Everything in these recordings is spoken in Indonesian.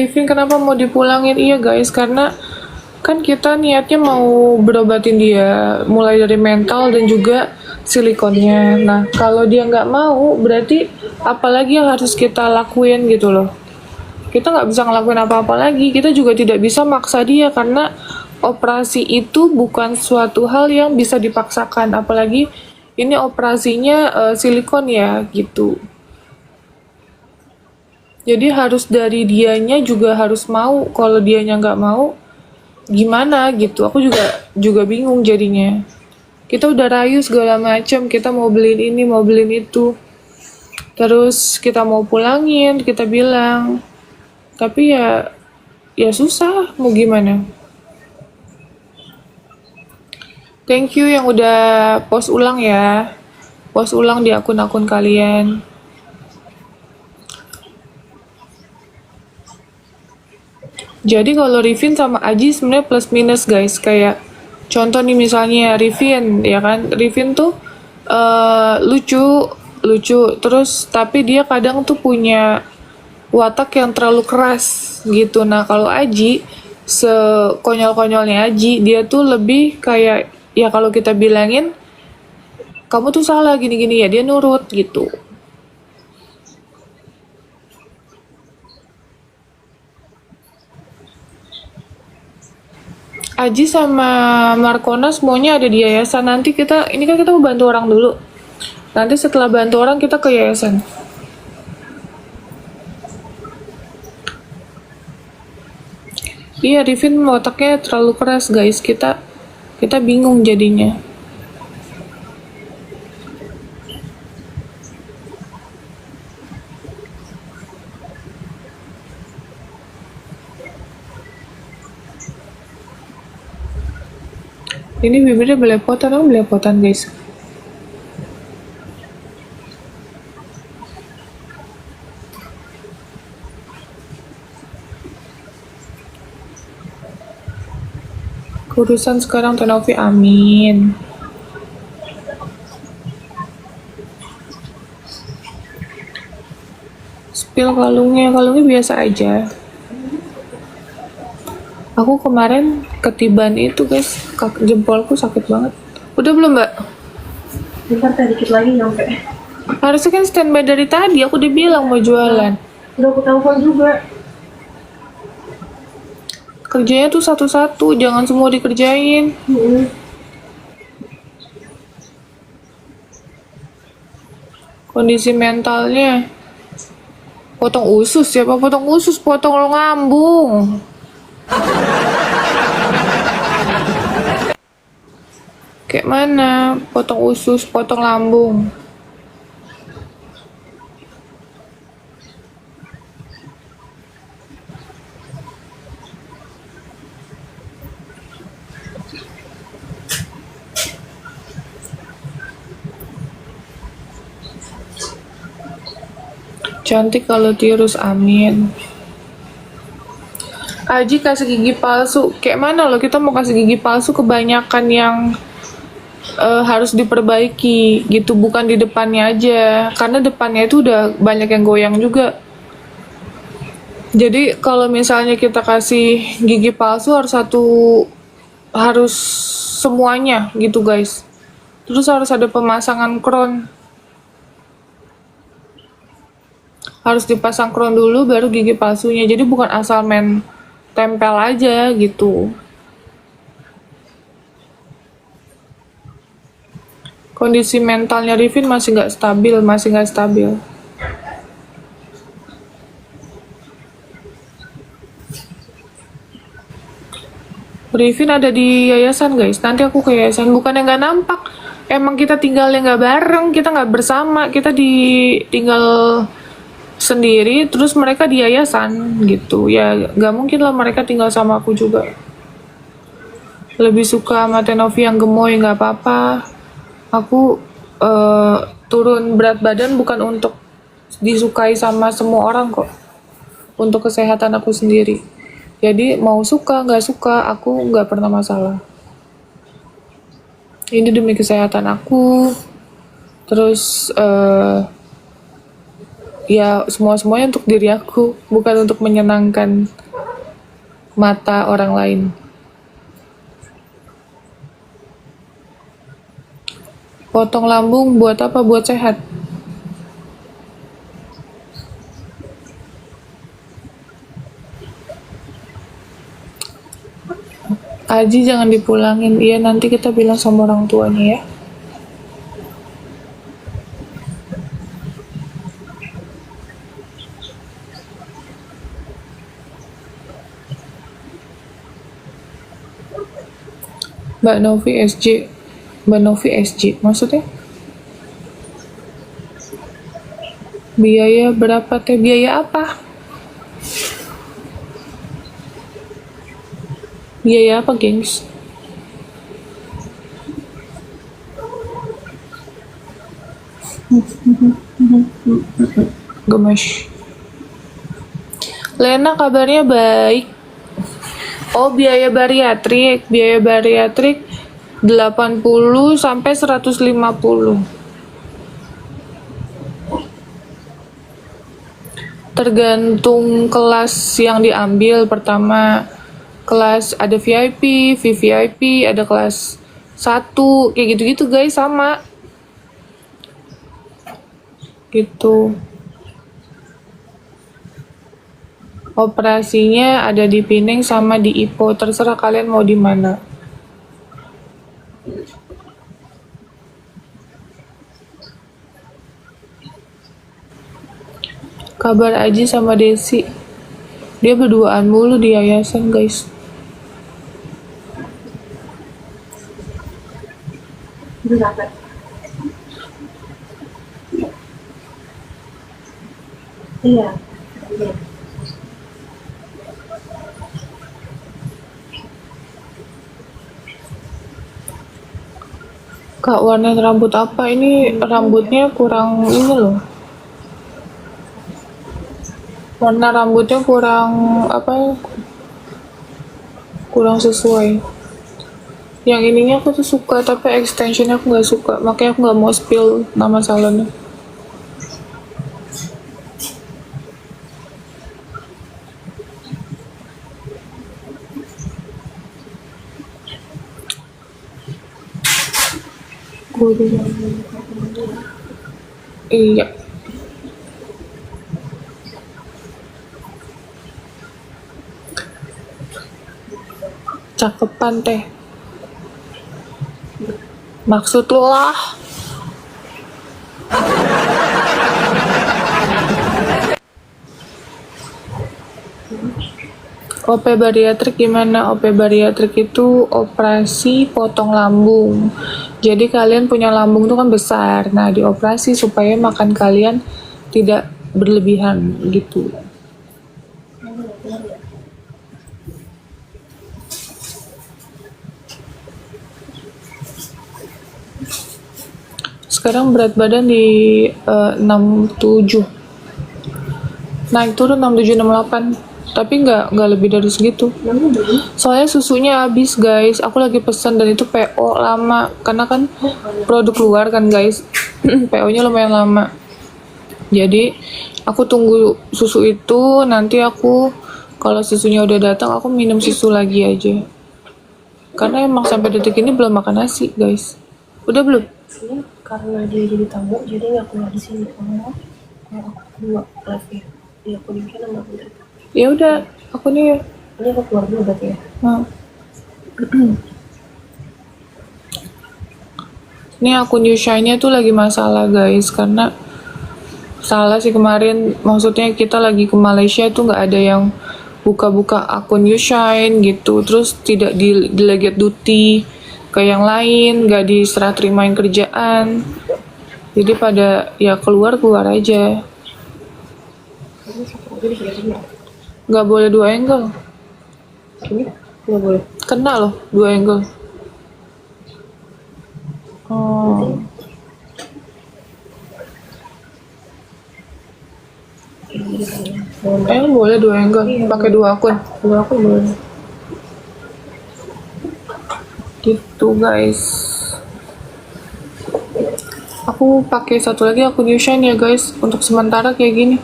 Rifin kenapa mau dipulangin? Iya guys, karena kan kita niatnya mau berobatin dia, mulai dari mental dan juga silikonnya. Nah, kalau dia nggak mau, berarti apalagi yang harus kita lakuin gitu loh. Kita nggak bisa ngelakuin apa-apa lagi. Kita juga tidak bisa maksa dia, karena operasi itu bukan suatu hal yang bisa dipaksakan. Apalagi ini operasinya silikon ya, gitu. Jadi harus dari dianya juga harus mau. Kalau dianya nggak mau, gimana gitu? Aku juga bingung jadinya. Kita udah rayu segala macam, kita mau beliin ini, mau beliin itu. Terus kita mau pulangin, kita bilang. Tapi ya susah, mau gimana? Thank you yang udah post ulang ya. Post ulang di akun-akun kalian. Jadi kalau Rifin sama Aji sebenarnya plus minus guys. Kayak contoh nih misalnya Rifin, ya kan? Rifin tuh lucu terus, tapi dia kadang tuh punya watak yang terlalu keras gitu. Nah kalau Aji, sekonyol-konyolnya Aji, dia tuh lebih kayak, ya kalau kita bilangin kamu tuh salah gini-gini, ya dia nurut gitu. Aji sama Markonas maunya ada di yayasan. Nanti ini kan kita mau bantu orang dulu. Nanti setelah bantu orang kita ke yayasan. Iya, Rifin otaknya terlalu keras guys. Kita bingung jadinya. Ini bibirnya belepotan guys. Kurusan sekarang Tenovi, amin. Spill kalungnya biasa aja. Aku kemarin ketiban itu guys, jempolku sakit banget. Udah belum mbak? Bentar teh, dikit lagi nyampe. Harusnya kan standby dari tadi, aku udah bilang mau jualan. Udah aku telepon juga. Kerjanya tuh satu-satu, jangan semua dikerjain. Kondisi mentalnya. Potong usus, siapa potong usus? Potong lo ngambung. Kayak mana? Potong usus, potong lambung. Cantik kalau tirus, amin. Aji kasih gigi palsu. Kayak mana loh kita mau kasih gigi palsu, kebanyakan yang harus diperbaiki gitu, bukan di depannya aja, karena depannya itu udah banyak yang goyang juga. Jadi kalau misalnya kita kasih gigi palsu harus semuanya gitu guys. Terus harus ada pemasangan crown, harus dipasang crown dulu baru gigi palsunya. Jadi bukan asal main tempel aja gitu. Kondisi mentalnya Rifin masih nggak stabil. Rifin ada di yayasan guys. Nanti aku ke yayasan, bukannya nggak nampak. Emang kita tinggalnya nggak bareng, kita nggak bersama, kita tinggal sendiri. Terus mereka di yayasan gitu. Ya nggak mungkin lah mereka tinggal sama aku juga. Lebih suka sama Tenovi yang gemoy, nggak apa-apa. Aku turun berat badan bukan untuk disukai sama semua orang kok, untuk kesehatan aku sendiri. Jadi mau suka nggak suka, aku nggak pernah masalah. Ini demi kesehatan aku. Terus ya semuanya untuk diri aku, bukan untuk menyenangkan mata orang lain. Potong lambung buat apa? Buat sehat. Aji jangan dipulangin. Iya, nanti kita bilang sama orang tuanya ya. Mbak Novi SJ. Mbak Novi SJ maksudnya? Biaya berapa teh? Biaya apa? Biaya apa, gengs? Gemes. Lena kabarnya baik. Oh, biaya bariatrik 80 sampai 150. Tergantung kelas yang diambil. Pertama kelas ada VIP, VVIP, ada kelas 1, kayak gitu-gitu guys, sama gitu. Operasinya ada di Pineng sama di Ipo, terserah kalian mau di mana. Kabar Aji sama Desi, dia berduaan mulu di yayasan guys. Itu capek. Iya. Iya. Kak, warna rambut apa ini? Rambutnya kurang ini loh. Warna rambutnya kurang apa? Kurang sesuai. Yang ininya aku tuh suka, tapi extensionnya aku nggak suka. Makanya aku nggak mau spill nama salonnya. Iya. Cakepan teh. Maksud lo lah. OP bariatrik gimana? OP bariatrik itu operasi potong lambung. Jadi kalian punya lambung tuh kan besar. Nah, dioperasi supaya makan kalian tidak berlebihan gitu. Sekarang berat badan di 67. Naik turun 67 68. Tapi nggak lebih dari segitu. Soalnya susunya habis guys. Aku lagi pesan dan itu PO lama karena kan produk luar kan guys. PO-nya lumayan lama. Jadi aku tunggu susu itu, nanti aku kalau susunya udah datang aku minum susu lagi aja. Karena emang sampai detik ini belum makan nasi guys. Udah belum? Ini karena dia jadi tamu, jadi nggak keluar di sini. Kalau aku keluar live ya, dia aku di sana nggak boleh. Ya udah, aku nih. Ini aku keluar dulu berarti ya. Nah. Ini akun Yushine-nya tuh lagi masalah guys, karena salah sih kemarin, maksudnya kita lagi ke Malaysia tuh nggak ada yang buka-buka akun Yushine gitu, terus tidak di delegate duty ke yang lain, nggak diserah terimain kerjaan, jadi pada ya keluar aja. Ini satu lagi bisa jadi ya. Nggak boleh 2 angle, Ini nggak boleh. kena loh 2 angle. Boleh 2 angle, pakai 2 akun. Kalau aku boleh. Gitu guys. Aku pakai satu lagi akun Yushine ya guys, untuk sementara kayak gini.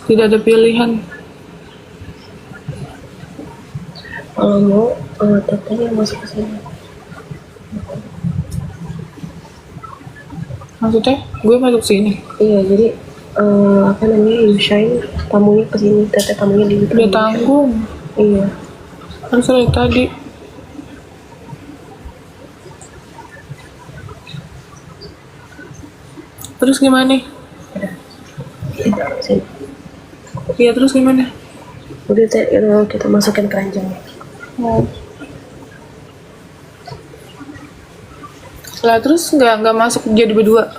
Tidak ada pilihan. Kalau mau tetenya masuk ke sini. Maksudnya gue masuk sini. Iya, jadi apa namanya, Yushine tamunya ke sini, teteh tamunya di Udah tanggung. Iya. Kan dari tadi. Terus gimana nih? Sini. Iya terus gimana? Udah kita masukin keranjangnya. Oh. Lah terus nggak masuk jadi berdua?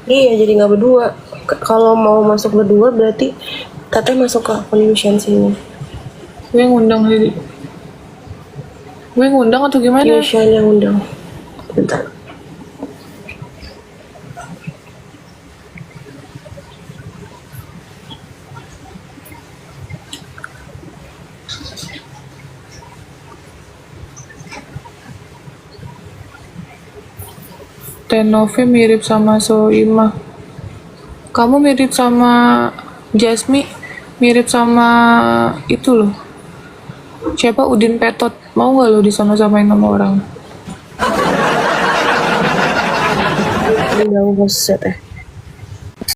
Iya, jadi nggak berdua. Kalau mau masuk berdua berarti teteh masuk ke akun Yushine sini. Gue ngundang jadi. Gue ngundang atau gimana? Yushine yang undang. Bentar. Tenove mirip sama Soima. Kamu mirip sama Jasmi, mirip sama itu loh. Siapa Udin Petot? Mau nggak lo disama-samain sama orang? Undang bos teteh.